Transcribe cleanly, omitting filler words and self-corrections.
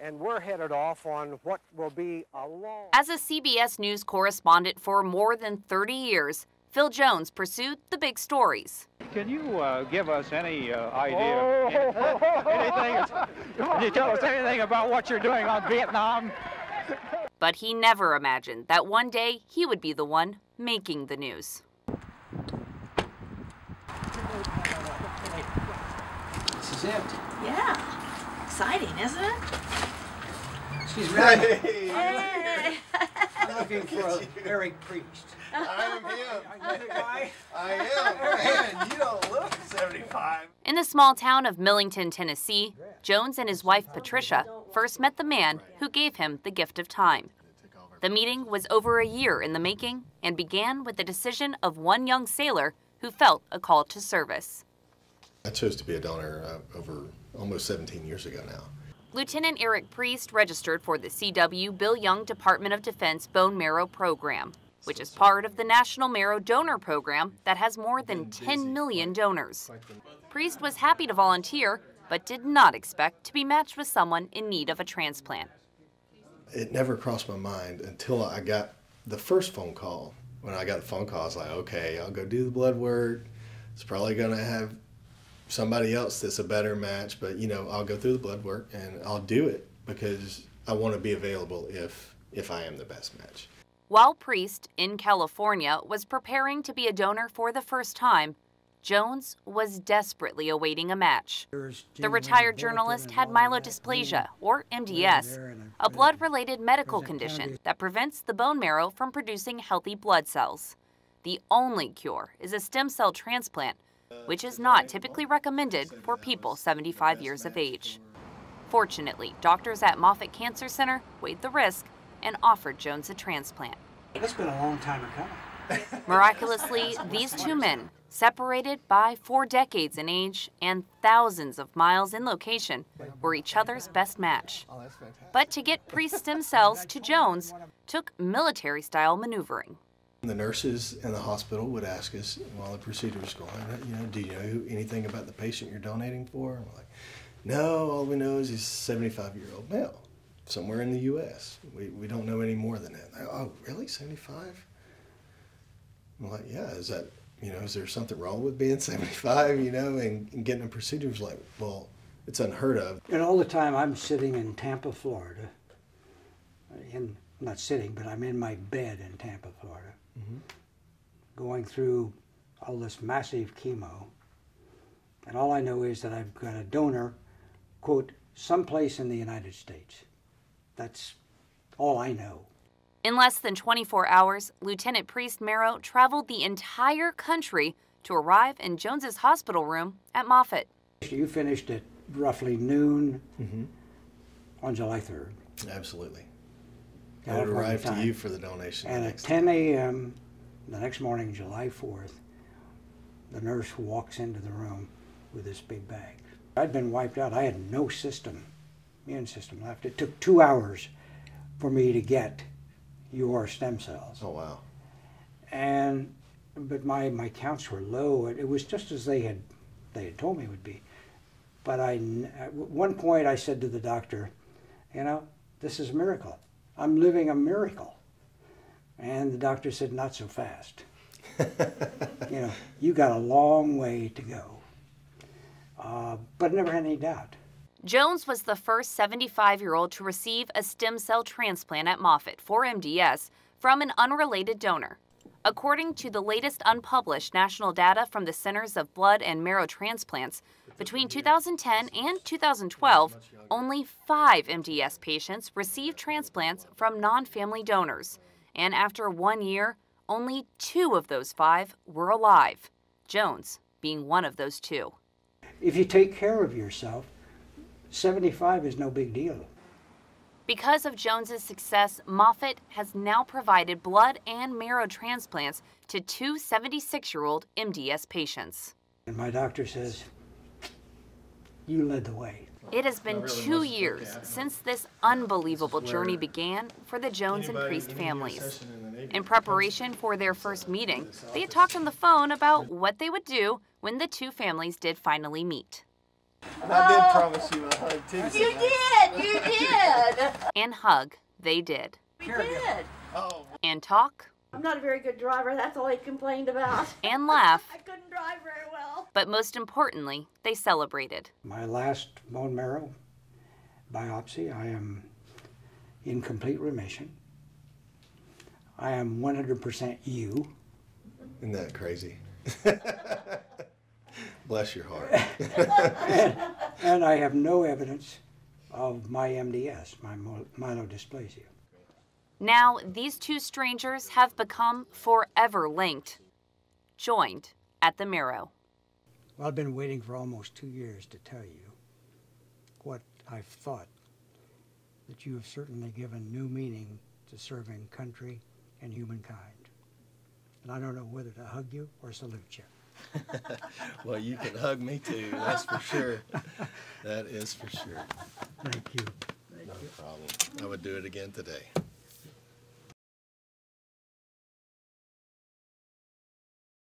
and we're headed off on what will be a long... As a CBS News correspondent for more than 30 years, Phil Jones pursued the big stories. Can you give us any idea, anything? Can you tell us anything about what you're doing on Vietnam? But he never imagined that one day he would be the one making the news. This is it. Yeah. Exciting, isn't it? Excuse me. Hey. I'm looking for Eric Priest. I am him. Are you the guy? I am. Man, you don't look 75. In the small town of Millington, Tennessee, Jones and his wife Patricia first met the man who gave him the gift of time. The meeting was over a year in the making and began with the decision of one young sailor who felt a call to service. I chose to be a donor over almost 17 years ago now. Lieutenant Eric Priest registered for the CW Bill Young Department of Defense Bone Marrow Program, which is part of the National Marrow Donor Program that has more than 10 million donors. Priest was happy to volunteer, but did not expect to be matched with someone in need of a transplant. It never crossed my mind until I got the first phone call. When I got the phone call, I was like, okay, I'll go do the blood work. It's probably going to have somebody else that's a better match, but I'll go through the blood work and I'll do it because I want to be available if I am the best match. While Priest, in California, was preparing to be a donor for the first time, Jones was desperately awaiting a match. The retired journalist had myelodysplasia, or MDS, a blood-related medical condition that prevents the bone marrow from producing healthy blood cells. The only cure is a stem cell transplant, which is not typically recommended for people 75 years of age. Fortunately, doctors at Moffitt Cancer Center weighed the risk and offered Jones a transplant. It's been a long time coming. Miraculously, these two men, separated by 4 decades in age and thousands of miles in location, were each other's best match. But to get Priest stem cells to Jones took military-style maneuvering. The nurses in the hospital would ask us while the procedure was going, do you know anything about the patient you're donating for? And we're like, no, all we know is he's a 75-year-old male, somewhere in the U.S. We don't know any more than that. Like, oh, really, 75? I'm like, yeah, is that, is there something wrong with being 75, and getting a procedure? Was like, well, it's unheard of. And all the time I'm sitting in Tampa, Florida. Not sitting, but I'm in my bed in Tampa, Florida. Mm-hmm. Going through all this massive chemo, and all I know is that I've got a donor, quote, someplace in the United States. That's all I know. In less than 24 hours, Lieutenant Priest Marrow traveled the entire country to arrive in Jones's hospital room at Moffitt. You finished at roughly noon on July 3rd. Absolutely. I would arrive to you for the donation. And at 10 a.m. the next morning, July 4th, the nurse walks into the room with this big bag. I'd been wiped out. I had no immune system left. It took 2 hours for me to get your stem cells. Oh, wow. But my counts were low. It was just as they had told me it would be. But at one point I said to the doctor, this is a miracle. I'm living a miracle. And the doctor said, not so fast. You got a long way to go. But I never had any doubt. Jones was the first 75-year-old to receive a stem cell transplant at Moffitt for MDS from an unrelated donor. According to the latest unpublished national data from the Centers of Blood and Marrow Transplants, between 2010 and 2012, only 5 MDS patients received transplants from non-family donors. And after 1 year, only 2 of those 5 were alive, Jones being one of those 2. If you take care of yourself, 75 is no big deal. Because of Jones's success, Moffitt has now provided blood and marrow transplants to 2 76-year-old MDS patients. And my doctor says, you led the way. It has been 2 years since this unbelievable journey began for the Jones and Priest families. In preparation for their first meeting, they had talked on the phone about what they would do when the 2 families did finally meet. And I did promise you a hug too. You did! You did! And hug they did. We did. Oh. And talk. I'm not a very good driver. That's all he complained about. And laugh. I couldn't drive very well. But most importantly, they celebrated. My last bone marrow biopsy, I am in complete remission. I am 100% you. Isn't that crazy? Bless your heart. And I have no evidence of my MDS, my myelodysplasia. Now, these two strangers have become forever linked, joined at the Marrow. Well, I've been waiting for almost 2 years to tell you what I've thought, that you have certainly given new meaning to serving country and humankind. And I don't know whether to hug you or salute you. Well, you can hug me too, that's for sure. That is for sure. Thank you. No problem. I would do it again today.